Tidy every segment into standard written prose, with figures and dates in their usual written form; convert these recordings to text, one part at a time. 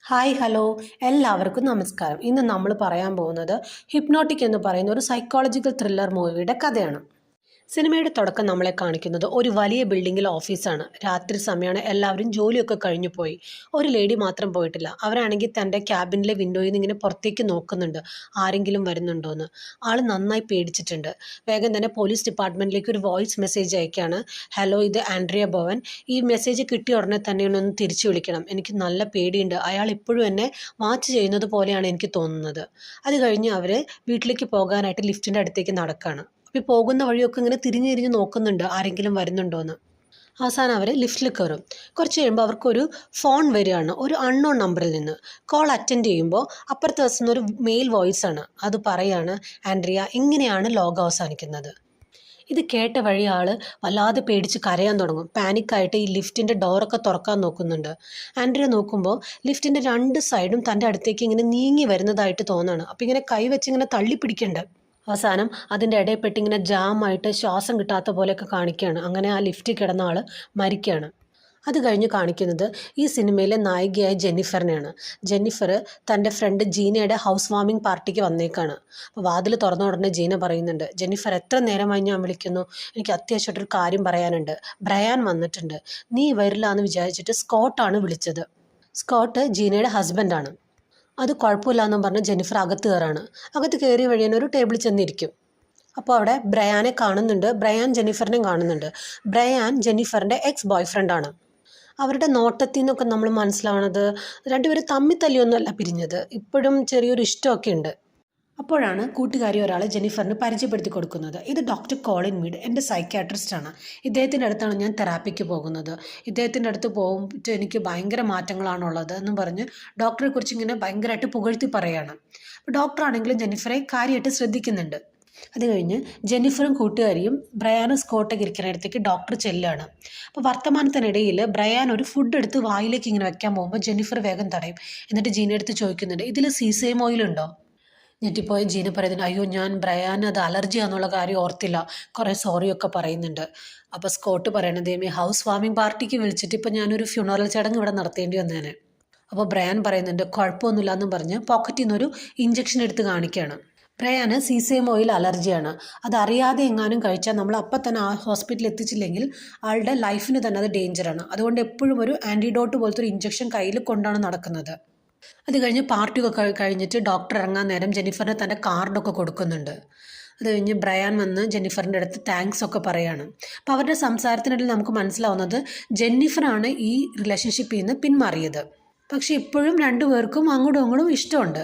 Hi hello എല്ലാവർക്കും നമസ്കാരം. ഇന്ന് നമ്മൾ പറയാൻ പോകുന്നത് ഹിപ്നോട്ടിക് എന്ന് പറയുന്ന ഒരു സൈക്കോളജിക്കൽ ത്രില്ലർ മൂവിയുടെ കഥയാണ്. സിനിമയുടെ തുടക്കം നമ്മളെ കാണിക്കുന്നത് ഒരു വലിയ ബിൽഡിങ്ങിലെ ഓഫീസാണ്. രാത്രി സമയമാണ്, എല്ലാവരും ജോലിയൊക്കെ കഴിഞ്ഞു പോയി. ഒരു ലേഡി മാത്രം പോയിട്ടില്ല. അവരാണെങ്കിൽ തൻ്റെ ക്യാബിനിലെ വിൻഡോയിൽ നിന്ന് ഇങ്ങനെ പുറത്തേക്ക് നോക്കുന്നുണ്ട്, ആരെങ്കിലും വരുന്നുണ്ടോയെന്ന്. ആൾ നന്നായി പേടിച്ചിട്ടുണ്ട്. വേഗം തന്നെ പോലീസ് ഡിപ്പാർട്ട്മെൻറ്റിലേക്ക് ഒരു വോയിസ് മെസ്സേജ് അയക്കുകയാണ്. ഹലോ, ഇത് ആൻഡ്രിയ ഭവൻ. ഈ മെസ്സേജ് കിട്ടിയ ഉടനെ തന്നെ ഒന്ന് തിരിച്ചു വിളിക്കണം. എനിക്ക് നല്ല പേടിയുണ്ട്. അയാൾ ഇപ്പോഴും എന്നെ വാച്ച് ചെയ്യുന്നത് പോലെയാണ് എനിക്ക് തോന്നുന്നത്. അത് കഴിഞ്ഞ് അവർ വീട്ടിലേക്ക് പോകാനായിട്ട് ലിഫ്റ്റിൻ്റെ അടുത്തേക്ക് നടക്കുകയാണ്. അപ്പോൾ പോകുന്ന വഴിയൊക്കെ ഇങ്ങനെ തിരിഞ്ഞ് നോക്കുന്നുണ്ട്, ആരെങ്കിലും വരുന്നുണ്ടോയെന്ന്. അവസാനം അവർ ലിഫ്റ്റിൽ കയറും. കുറച്ച് കഴിയുമ്പോൾ അവർക്കൊരു ഫോൺ വരികയാണ്, ഒരു അൺനോൺ നമ്പറിൽ നിന്ന്. കോൾ അറ്റൻഡ് ചെയ്യുമ്പോൾ അപ്പുറത്തെ ദിവസം ഒരു മെയിൽ വോയിസ് ആണ്. അത് പറയാണ്, ആൻഡ്രിയ, ഇങ്ങനെയാണ് ലോകം അവസാനിക്കുന്നത്. ഇത് കേട്ട വഴി ആൾ വല്ലാതെ പേടിച്ച് കരയാൻ തുടങ്ങും. പാനിക്കായിട്ട് ഈ ലിഫ്റ്റിൻ്റെ ഡോറൊക്കെ തുറക്കാൻ നോക്കുന്നുണ്ട്. ആൻഡ്രിയ നോക്കുമ്പോൾ ലിഫ്റ്റിൻ്റെ രണ്ട് സൈഡും തൻ്റെ അടുത്തേക്ക് ഇങ്ങനെ നീങ്ങി വരുന്നതായിട്ട് തോന്നുകയാണ്. അപ്പോൾ ഇങ്ങനെ കൈ വെച്ച് ഇങ്ങനെ തള്ളി പിടിക്കുന്നുണ്ട്. അവസാനം അതിൻ്റെ ഇടയിൽപ്പെട്ട് ഇങ്ങനെ ജാമായിട്ട് ശ്വാസം കിട്ടാത്ത പോലെയൊക്കെ കാണിക്കുകയാണ്. അങ്ങനെ ആ ലിഫ്റ്റിൽ കിടന്ന ആൾ മരിക്കുകയാണ്. അത് കഴിഞ്ഞ് കാണിക്കുന്നത് ഈ സിനിമയിലെ നായികയായ ജെന്നിഫറിനെയാണ്. ജെന്നിഫർ തൻ്റെ ഫ്രണ്ട് ജീനയുടെ ഹൗസ് വാമിംഗ് പാർട്ടിക്ക് വന്നേക്കാണ്. അപ്പോൾ വാതിൽ തുറന്ന ഉടനെ ജീന പറയുന്നുണ്ട്, ജെന്നിഫർ, എത്ര നേരമായി ഞാൻ വിളിക്കുന്നു, എനിക്ക് അത്യാവശ്യമായിട്ടൊരു കാര്യം പറയാനുണ്ട്. ബ്രയാൻ വന്നിട്ടുണ്ട്. നീ വരില്ല എന്ന് വിചാരിച്ചിട്ട് സ്കോട്ടാണ് വിളിച്ചത്. സ്കോട്ട് ജീനയുടെ ഹസ്ബൻഡാണ്. അത് കുഴപ്പമില്ലാന്നും പറഞ്ഞ് ജെന്നിഫർ അകത്ത് കയറാണ്. അകത്ത് കയറിയ വഴി തന്നെ ഒരു ടേബിളിൽ ചെന്നിരിക്കും. അപ്പോൾ അവിടെ ബ്രയാനെ കാണുന്നുണ്ട്. ബ്രയാൻ ജെന്നിഫറിനെയും കാണുന്നുണ്ട്. ബ്രയാൻ ജെന്നിഫറിൻ്റെ എക്സ് ബോയ് ഫ്രണ്ടാണ്. അവരുടെ നോട്ടത്തിൽ നിന്നൊക്കെ നമ്മൾ മനസ്സിലാവണത് രണ്ടുപേരും തമ്മിൽ തല്ലിയൊന്നുമല്ല പിരിഞ്ഞത്. ഇപ്പോഴും ചെറിയൊരു ഇഷ്ടമൊക്കെ ഉണ്ട്. അപ്പോഴാണ് കൂട്ടുകാരി ഒരാളെ ജെന്നിഫറിന് പരിചയപ്പെടുത്തി കൊടുക്കുന്നത്. ഇത് ഡോക്ടർ കോളിൻ മീഡ്, എൻ്റെ സൈക്യാട്രിസ്റ്റാണ്. ഇദ്ദേഹത്തിൻ്റെ അടുത്താണ് ഞാൻ തെറാപ്പിക്ക് പോകുന്നത്. ഇദ്ദേഹത്തിൻ്റെ അടുത്ത് പോകുമ്പോൾ എനിക്ക് ഭയങ്കര മാറ്റങ്ങളാണുള്ളത് എന്നും പറഞ്ഞ് ഡോക്ടറെ കുറിച്ച് ഇങ്ങനെ ഭയങ്കരമായിട്ട് പുകഴ്ത്തി പറയുകയാണ്. അപ്പോൾ ഡോക്ടറാണെങ്കിലും ജെന്നിഫറെ കാര്യമായിട്ട് ശ്രദ്ധിക്കുന്നുണ്ട്. അത് കഴിഞ്ഞ് ജെന്നിഫറും കൂട്ടുകാരിയും ബ്രയാനും സ്കോട്ടൊക്കെ ഇരിക്കുന്നിടത്തേക്ക് ഡോക്ടർ ചെല്ലുകയാണ്. അപ്പോൾ വർത്തമാനത്തിനിടയിൽ ബ്രയാൻ ഒരു ഫുഡ് എടുത്ത് വായിലേക്ക് ഇങ്ങനെ വെക്കാൻ പോകുമ്പോൾ ജെന്നിഫർ വേഗം തടയും. എന്നിട്ട് ജീന എടുത്ത് ചോദിക്കുന്നുണ്ട്, ഇതിൽ സീസേം ഓയിലുണ്ടോ? ഞെട്ടിപ്പോയ ജീന പറയുന്നുണ്ട്, അയ്യോ, ഞാൻ ബ്രയാൻ അത് അലർജിയാന്നുള്ള കാര്യം ഓർത്തില്ല, കുറേ സോറിയൊക്കെ പറയുന്നുണ്ട്. അപ്പോൾ സ്കോട്ട് പറയണത്, ദൈവമേ, ഹൗസ് വാമിംഗ് പാർട്ടിക്ക് വിളിച്ചിട്ട് ഇപ്പോൾ ഞാനൊരു ഫ്യൂണറൽ ചടങ്ങ് ഇവിടെ നടത്തേണ്ടി വന്നേനെ. അപ്പോൾ ബ്രയാൻ പറയുന്നുണ്ട്, കുഴപ്പമൊന്നുമില്ല എന്നും പറഞ്ഞ് പോക്കറ്റിൽ നിന്നൊരു ഇഞ്ചക്ഷൻ എടുത്ത് കാണിക്കുകയാണ്. Brian സീസേം oil അലർജിയാണ്. അതറിയാതെ എങ്ങാനും കഴിച്ചാൽ നമ്മൾ അപ്പം തന്നെ ആ ഹോസ്പിറ്റലിൽ എത്തിച്ചില്ലെങ്കിൽ ആളുടെ ലൈഫിന് തന്നെ അത് ഡേഞ്ചറാണ്. അതുകൊണ്ട് എപ്പോഴും ഒരു ആൻറ്റിഡോട്ട് പോലത്തെ ഒരു ഇഞ്ചക്ഷൻ കയ്യിൽ കൊണ്ടാണ് നടക്കുന്നത്. അത് കഴിഞ്ഞ് പാർട്ടിയൊക്കെ കഴിഞ്ഞിട്ട് ഡോക്ടർ ഇറങ്ങാൻ നേരം ജെന്നിഫറിന് തൻ്റെ കാർഡൊക്കെ കൊടുക്കുന്നുണ്ട്. അത് കഴിഞ്ഞ് ബ്രയാൻ വന്ന് ജെന്നിഫറിൻ്റെ അടുത്ത് താങ്ക്സ് ഒക്കെ പറയാണ്. അപ്പോൾ അവരുടെ സംസാരത്തിനിടയിൽ നമുക്ക് മനസ്സിലാവുന്നത് ജെന്നിഫറാണ് ഈ റിലേഷൻഷിപ്പിൽ നിന്ന് പിന്മാറിയത്. പക്ഷെ ഇപ്പോഴും രണ്ടുപേർക്കും അങ്ങോട്ടും ഇങ്ങോട്ടും ഇഷ്ടമുണ്ട്.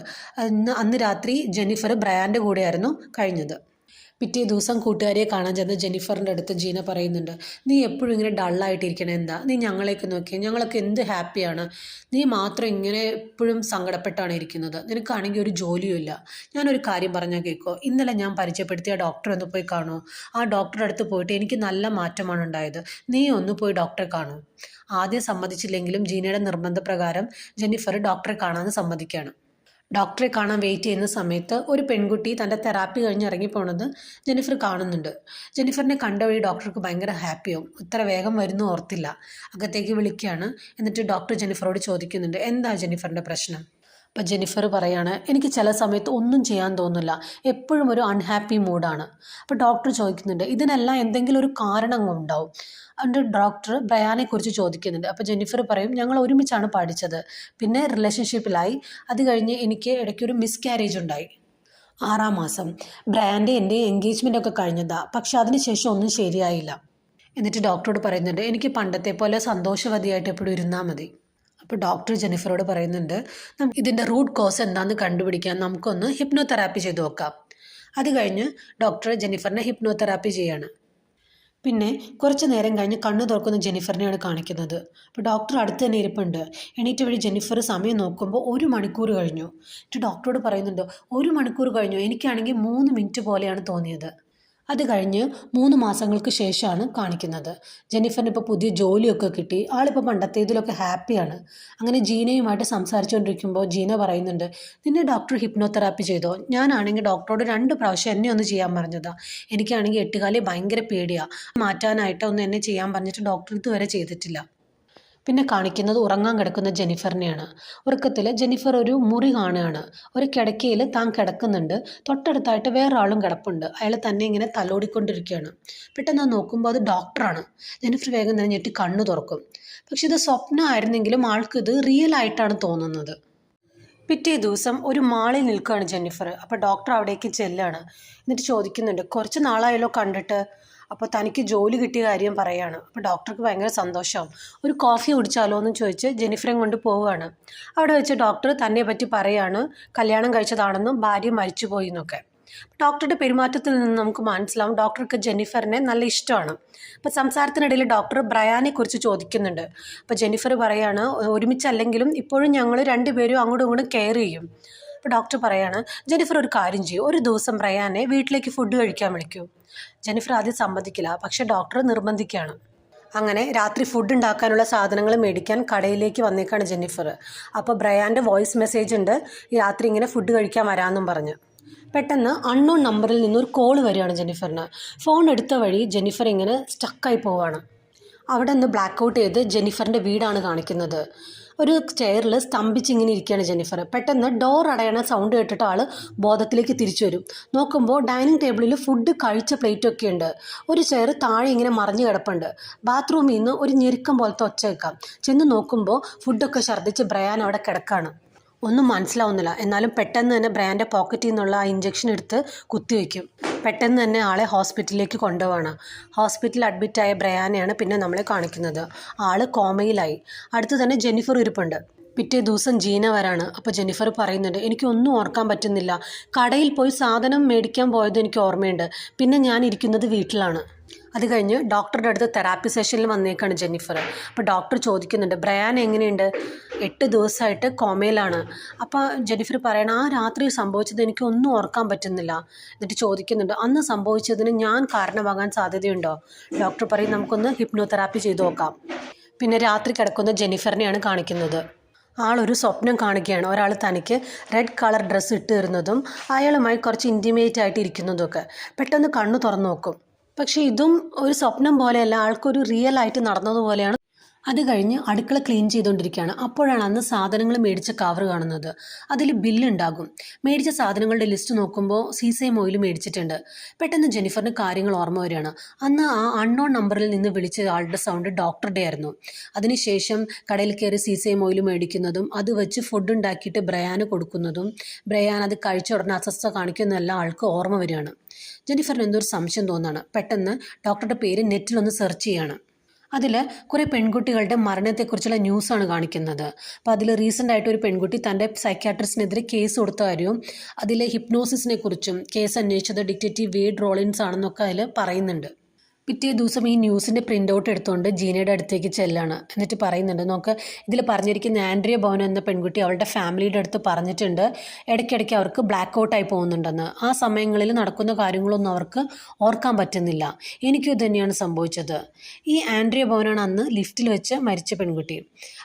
അന്ന് രാത്രി ജെന്നിഫർ ബ്രയാൻ്റെ കൂടെയായിരുന്നു കഴിഞ്ഞത്. പിറ്റേ ദിവസം കൂട്ടുകാരിയെ കാണാൻ ചെന്ന് ജെന്നിഫറിൻ്റെ അടുത്ത് ജീന പറയുന്നുണ്ട്, നീ എപ്പോഴും ഇങ്ങനെ ഡള്ളായിട്ടിരിക്കണേ, എന്താ? നീ ഞങ്ങളെയൊക്കെ നോക്കിയാൽ ഞങ്ങളൊക്കെ എന്ത് ഹാപ്പിയാണ്, നീ മാത്രം ഇങ്ങനെ എപ്പോഴും സങ്കടപ്പെട്ടാണ് ഇരിക്കുന്നത്. നിനക്കാണെങ്കിൽ ഒരു ജോലിയുമില്ല. ഞാനൊരു കാര്യം പറഞ്ഞാൽ കേൾക്കോ, ഇന്നലെ ഞാൻ പരിചയപ്പെടുത്തിയ ഡോക്ടറെ ഒന്ന് പോയി കാണൂ. ആ ഡോക്ടറുടെ അടുത്ത് പോയിട്ട് എനിക്ക് നല്ല മാറ്റമാണ് ഉണ്ടായത്. നീ ഒന്ന് പോയി ഡോക്ടറെ കാണൂ. ആദ്യം സമ്മതിച്ചില്ലെങ്കിലും ജീനയുടെ നിർബന്ധപ്രകാരം ജെന്നിഫർ ഡോക്ടറെ കാണാൻ സമ്മതിക്കുകയാണ്. ഡോക്ടറെ കാണാൻ വെയിറ്റ് ചെയ്യുന്ന സമയത്ത് ഒരു പെൺകുട്ടി തൻ്റെ തെറാപ്പി കഴിഞ്ഞ് ഇറങ്ങിപ്പോണത് ജെന്നിഫർ കാണുന്നുണ്ട്. ജെന്നിഫറിനെ കണ്ട വഴി ഡോക്ടർക്ക് ഭയങ്കര ഹാപ്പിയാവും. ഇത്ര വേഗം വരുന്നു ഓർത്തില്ല. അകത്തേക്ക് വിളിക്കുകയാണ്. എന്നിട്ട് ഡോക്ടർ ജെന്നിഫറോട് ചോദിക്കുന്നുണ്ട്, എന്താ ജെന്നിഫറിൻ്റെ പ്രശ്നം? അപ്പോൾ ജെന്നിഫർ പറയാണ്, എനിക്ക് ചില സമയത്ത് ഒന്നും ചെയ്യാൻ തോന്നില്ല, എപ്പോഴും ഒരു അൺഹാപ്പി മൂഡാണ്. അപ്പോൾ ഡോക്ടർ ചോദിക്കുന്നുണ്ട്, ഇതിനെല്ലാം എന്തെങ്കിലും ഒരു കാരണം ഉണ്ടാവും. അതുകൊണ്ട് ഡോക്ടർ ബ്രയാനെക്കുറിച്ച് ചോദിക്കുന്നുണ്ട്. അപ്പോൾ ജെന്നിഫർ പറയും, ഞങ്ങൾ ഒരുമിച്ചാണ് പഠിച്ചത്, പിന്നെ റിലേഷൻഷിപ്പിലായി. അത് കഴിഞ്ഞ് എനിക്ക് ഇടയ്ക്കൊരു മിസ്കാരേജ് ഉണ്ടായി. 6-ാം മാസം ബ്രയാൻ്റെ എൻ്റെ എൻഗേജ്മെൻ്റ് ഒക്കെ കഴിഞ്ഞതാണ്. പക്ഷെ അതിനുശേഷം ഒന്നും ശരിയായില്ല. എന്നിട്ട് ഡോക്ടറോട് പറയുന്നുണ്ട്, എനിക്ക് പണ്ടത്തെ പോലെ സന്തോഷവതിയായിട്ട് എപ്പോഴും ഇരുന്നാൽ മതി. അപ്പോൾ ഡോക്ടർ ജെന്നിഫറോട് പറയുന്നുണ്ട്, ഇതിൻ്റെ റൂട്ട് കോസ് എന്താണെന്ന് കണ്ടുപിടിക്കാൻ നമുക്കൊന്ന് ഹിപ്നോതെറാപ്പി ചെയ്ത് നോക്കാം. അത് കഴിഞ്ഞ് ഡോക്ടർ ജെന്നിഫറിനെ ഹിപ്നോതെറാപ്പി ചെയ്യാണ്. പിന്നെ കുറച്ച് നേരം കഴിഞ്ഞ് കണ്ണ് തുറക്കുന്ന ജെന്നിഫറിനെയാണ് കാണിക്കുന്നത്. അപ്പോൾ ഡോക്ടർ അടുത്ത് തന്നെ ഇരിപ്പുണ്ട്. എണീറ്റ് വഴി ജെന്നിഫർ സമയം നോക്കുമ്പോൾ 1 മണിക്കൂർ കഴിഞ്ഞു. എന്നിട്ട് ഡോക്ടറോട് പറയുന്നുണ്ട്, 1 മണിക്കൂർ കഴിഞ്ഞു, എനിക്കാണെങ്കിൽ 3 മിനിറ്റ് പോലെയാണ് തോന്നിയത്. അത് കഴിഞ്ഞ് 3 മാസങ്ങൾക്ക് ശേഷമാണ് കാണിക്കുന്നത്. ജെന്നിഫറിന് ഇപ്പോൾ പുതിയ ജോലിയൊക്കെ കിട്ടി. ആളിപ്പോൾ പണ്ടത്തേതിലൊക്കെ ഹാപ്പിയാണ്. അങ്ങനെ ജീനയുമായിട്ട് സംസാരിച്ചുകൊണ്ടിരിക്കുമ്പോൾ ജീന പറയുന്നുണ്ട്, നിന്നെ ഡോക്ടർ ഹിപ്നോതെറാപ്പി ചെയ്തോ? ഞാനാണെങ്കിൽ ഡോക്ടറോട് 2 പ്രാവശ്യം എന്നെ ഒന്ന് ചെയ്യാൻ പറഞ്ഞതാണ്. എനിക്കാണെങ്കിൽ 8 കാലി ഭയങ്കര പേടിയാണ്. മാറ്റാനായിട്ട് ഒന്ന് എന്നെ ചെയ്യാൻ പറഞ്ഞിട്ട് ഡോക്ടർ ഇതുവരെ ചെയ്തിട്ടില്ല. പിന്നെ കാണിക്കുന്നത് ഉറങ്ങാൻ കിടക്കുന്ന ജെന്നിഫറിനെയാണ്. ഉറക്കത്തിൽ ജെന്നിഫർ ഒരു മുറി കാണുകയാണ്. ഒരു കിടക്കയിൽ താൻ കിടക്കുന്നുണ്ട്. തൊട്ടടുത്തായിട്ട് വേറൊരാളും കിടപ്പുണ്ട്. അയാൾ തന്നെ ഇങ്ങനെ തലോടിക്കൊണ്ടിരിക്കുകയാണ്. പെട്ടെന്ന് നോക്കുമ്പോൾ അത് ഡോക്ടറാണ്. ജെന്നിഫർ വേഗം തന്നെ ഞെട്ടി കണ്ണു തുറക്കും. പക്ഷെ ഇത് സ്വപ്നമായിരുന്നെങ്കിലും ആൾക്കിത് റിയൽ ആയിട്ടാണ് തോന്നുന്നത്. പിറ്റേ ദിവസം ഒരു മാളിൽ നിൽക്കുകയാണ് ജെന്നിഫർ. അപ്പോൾ ഡോക്ടർ അവിടേക്ക് ചെല്ലാണ്. എന്നിട്ട് ചോദിക്കുന്നുണ്ട്, കുറച്ച് നാളായല്ലോ കണ്ടിട്ട്. അപ്പോൾ തനിക്ക് ജോലി കിട്ടിയ കാര്യം പറയാണ്. അപ്പോൾ ഡോക്ടർക്ക് ഭയങ്കര സന്തോഷമാവും. ഒരു കോഫി കുടിച്ചാലോ എന്ന് ചോദിച്ച് ജെന്നിഫറേയും കൊണ്ട് പോവുകയാണ്. അവിടെ വെച്ച് ഡോക്ടർ തന്നെ പറ്റി പറയാണ്, കല്യാണം കഴിച്ചതാണെന്നും ഭാര്യ മരിച്ചുപോയി എന്നൊക്കെ. ഡോക്ടറുടെ പെരുമാറ്റത്തിൽ നിന്ന് നമുക്ക് മനസ്സിലാവും ഡോക്ടർക്ക് ജെന്നിഫറിനെ നല്ല ഇഷ്ടമാണ്. അപ്പോൾ സംസാരത്തിനിടയിൽ ഡോക്ടർ ബ്രയാനെ കുറിച്ച് ചോദിക്കുന്നുണ്ട്. അപ്പോൾ ജെന്നിഫർ പറയാണ്, ഒരുമിച്ചല്ലെങ്കിലും ഇപ്പോഴും ഞങ്ങൾ രണ്ടുപേരും അങ്ങോട്ടും ഇങ്ങോട്ടും കെയർ ചെയ്യും. അപ്പോൾ ഡോക്ടർ പറയാണ്, ജെന്നിഫർ ഒരു കാര്യം ചെയ്യും, ഒരു ദിവസം ബ്രയാനെ വീട്ടിലേക്ക് ഫുഡ് കഴിക്കാൻ വിളിക്കൂ. ജെന്നിഫർ ആദ്യം സമ്മതിക്കില്ല, പക്ഷേ ഡോക്ടർ നിർബന്ധിക്കുകയാണ്. അങ്ങനെ രാത്രി ഫുഡ് ഉണ്ടാക്കാനുള്ള സാധനങ്ങൾ മേടിക്കാൻ കടയിലേക്ക് വന്നേക്കാണ് ജെന്നിഫർ. അപ്പോൾ ബ്രയാൻ്റെ വോയിസ് മെസ്സേജ് ഉണ്ട്, ഈ രാത്രി ഇങ്ങനെ ഫുഡ് കഴിക്കാൻ വരാമെന്നും പറഞ്ഞ്. പെട്ടെന്ന് അൺനോൺ നമ്പറിൽ നിന്നൊരു കോൾ വരികയാണ് ജെന്നിഫറിന്. ഫോൺ എടുത്ത വഴി ജെന്നിഫർ ഇങ്ങനെ സ്റ്റക്കായി പോവുകയാണ്. അവിടെ നിന്ന് ബ്ലാക്ക് ഔട്ട് ചെയ്ത് ജെന്നിഫറിൻ്റെ വീടാണ് കാണിക്കുന്നത്. ഒരു ചെയറിൽ സ്തംഭിച്ചിങ്ങനെ ഇരിക്കുകയാണ് ജെന്നിഫർ. പെട്ടെന്ന് ഡോർ അടയണ സൗണ്ട് കേട്ടിട്ട് ആൾ ബോധത്തിലേക്ക് തിരിച്ചു വരും. നോക്കുമ്പോൾ ഡൈനിങ് ടേബിളിൽ ഫുഡ് കഴിച്ച പ്ലേറ്റൊക്കെ ഉണ്ട്. ഒരു ചെയർ താഴെ ഇങ്ങനെ മറിഞ്ഞു കിടപ്പുണ്ട്. ബാത്റൂമിൽ നിന്ന് ഒരു ഞെരുക്കം പോലത്തെ ഒച്ച കേൾക്കാം. ചെന്ന് നോക്കുമ്പോൾ ഫുഡൊക്കെ ഛർദ്ദിച്ച് ബ്രയാൻ അവിടെ കിടക്കുകയാണ്. ഒന്നും മനസ്സിലാവുന്നില്ല. എന്നാലും പെട്ടെന്ന് തന്നെ ബ്രയാൻ്റെ പോക്കറ്റിൽ നിന്നുള്ള ആ ഇഞ്ചക്ഷൻ എടുത്ത് കുത്തിവെക്കും. പെട്ടെന്ന് തന്നെ ആളെ ഹോസ്പിറ്റലിലേക്ക് കൊണ്ടുപോവാണ്. ഹോസ്പിറ്റലിൽ അഡ്മിറ്റായ ബ്രയാനെയാണ് പിന്നെ നമ്മളെ കാണിക്കുന്നത്. ആൾ കോമയിലായി. അടുത്ത് തന്നെ ജെന്നിഫർ ഇരിപ്പുണ്ട്. പിറ്റേ ദിവസം ജീന വരാണ്. അപ്പോൾ ജെന്നിഫർ പറയുന്നുണ്ട്, എനിക്കൊന്നും ഓർക്കാൻ പറ്റുന്നില്ല. കടയിൽ പോയി സാധനം മേടിക്കാൻ പോയത് എനിക്ക് ഓർമ്മയുണ്ട്. പിന്നെ ഞാൻ ഇരിക്കുന്നത് വീട്ടിലാണ്. അത് കഴിഞ്ഞ് ഡോക്ടറുടെ അടുത്ത് തെറാപ്പി സെഷനിൽ വന്നേക്കാണ് ജെന്നിഫർ. അപ്പോൾ ഡോക്ടർ ചോദിക്കുന്നുണ്ട്, ബ്രയാൻ എങ്ങനെയുണ്ട്? 8 ദിവസമായിട്ട് കോമയിലാണ്. അപ്പോൾ ജെന്നിഫർ പറയണം, ആ രാത്രി സംഭവിച്ചത് എനിക്കൊന്നും ഓർക്കാൻ പറ്റുന്നില്ല. എന്നിട്ട് ചോദിക്കുന്നുണ്ട്, അന്ന് സംഭവിച്ചതിന് ഞാൻ കാരണമാകാൻ സാധ്യതയുണ്ടോ? ഡോക്ടർ പറയും, നമുക്കൊന്ന് ഹിപ്നോതെറാപ്പി ചെയ്ത് നോക്കാം. പിന്നെ രാത്രി കിടക്കുന്ന ജെന്നിഫറിനെയാണ് കാണിക്കുന്നത്. ആളൊരു സ്വപ്നം കാണുകയാണ്. ഒരാൾ തനിക്ക് റെഡ് കളർ ഡ്രസ്സ് ഇട്ട് തരുന്നതും അയാളുമായി കുറച്ച് ഇൻറ്റിമേറ്റ് ആയിട്ട് ഇരിക്കുന്നതൊക്കെ. പെട്ടെന്ന് കണ്ണു തുറന്നു നോക്കും. പക്ഷേ ഇതും ഒരു സ്വപ്നം പോലെയല്ല, ആൾക്കൊരു റിയൽ ആയിട്ട് നടന്നതുപോലെയാണ്. അത് കഴിഞ്ഞ് അടുക്കള ക്ലീൻ ചെയ്തുകൊണ്ടിരിക്കുകയാണ്. അപ്പോഴാണ് അന്ന് സാധനങ്ങൾ മേടിച്ച കവർ കാണുന്നത്. അതിൽ ബില്ലുണ്ടാകും. മേടിച്ച സാധനങ്ങളുടെ ലിസ്റ്റ് നോക്കുമ്പോൾ സീസൈം ഓയിൽ മേടിച്ചിട്ടുണ്ട്. പെട്ടെന്ന് ജെന്നിഫറിന് കാര്യങ്ങൾ ഓർമ്മ വരികയാണ്. അന്ന് ആ അൺനോൺ നമ്പറിൽ നിന്ന് വിളിച്ച ആളുടെ സൗണ്ട് ഡോക്ടറുടെ ആയിരുന്നു. അതിനുശേഷം കടയിൽ കയറി സീസൈം ഓയിൽ മേടിക്കുന്നതും അത് വെച്ച് ഫുഡ് ഉണ്ടാക്കിയിട്ട് ബ്രയാന് കൊടുക്കുന്നതും ബ്രയാൻ അത് കഴിച്ച ഉടനെ അസ്വസ്ഥത കാണിക്കുന്നതെല്ലാം ആൾക്ക് ഓർമ്മ വരികയാണ്. ജെന്നിഫറിന് എന്തൊരു സംശയം തോന്നുകയാണ്. പെട്ടെന്ന് ഡോക്ടറുടെ പേര് നെറ്റിലൊന്ന് സെർച്ച് ചെയ്യാണ്. അതിൽ കുറേ പെൺകുട്ടികളുടെ മരണത്തെക്കുറിച്ചുള്ള ന്യൂസാണ് കാണിക്കുന്നത്. അപ്പോൾ അതിൽ റീസെൻ്റ് ആയിട്ട് ഒരു പെൺകുട്ടി തൻ്റെ സൈക്യാട്രിസ്റ്റിനെതിരെ കേസ് കൊടുത്ത കാര്യവും അതിലെ ഹിപ്നോസിസിനെ കുറിച്ചും കേസ് അന്വേഷിച്ചത് ഡിറ്റക്റ്റീവ് വേഡ് റോളിൻസ് ആണെന്നൊക്കെ അതിൽ പറയുന്നുണ്ട്. പിറ്റേ ദിവസം ഈ ന്യൂസിൻ്റെ പ്രിൻ്റ് ഔട്ട് എടുത്തുകൊണ്ട് ജീനയുടെ അടുത്തേക്ക് ചെല്ലാണ്. എന്നിട്ട് പറയുന്നുണ്ട്, നോക്ക് ഇതിൽ പറഞ്ഞിരിക്കുന്ന ആൻഡ്രിയ ഭവൻ എന്ന പെൺകുട്ടി അവളുടെ ഫാമിലിയുടെ അടുത്ത് പറഞ്ഞിട്ടുണ്ട് ഇടയ്ക്കിടയ്ക്ക് അവർക്ക് ബ്ലാക്ക് ഔട്ടായി പോകുന്നുണ്ടെന്ന്. ആ സമയങ്ങളിൽ നടക്കുന്ന കാര്യങ്ങളൊന്നും അവർക്ക് ഓർക്കാൻ പറ്റുന്നില്ല. എനിക്കും ഇത് തന്നെയാണ് സംഭവിച്ചത്. ഈ ആൻഡ്രിയ ഭവനാണ് അന്ന് ലിഫ്റ്റിൽ വെച്ച് മരിച്ച പെൺകുട്ടി.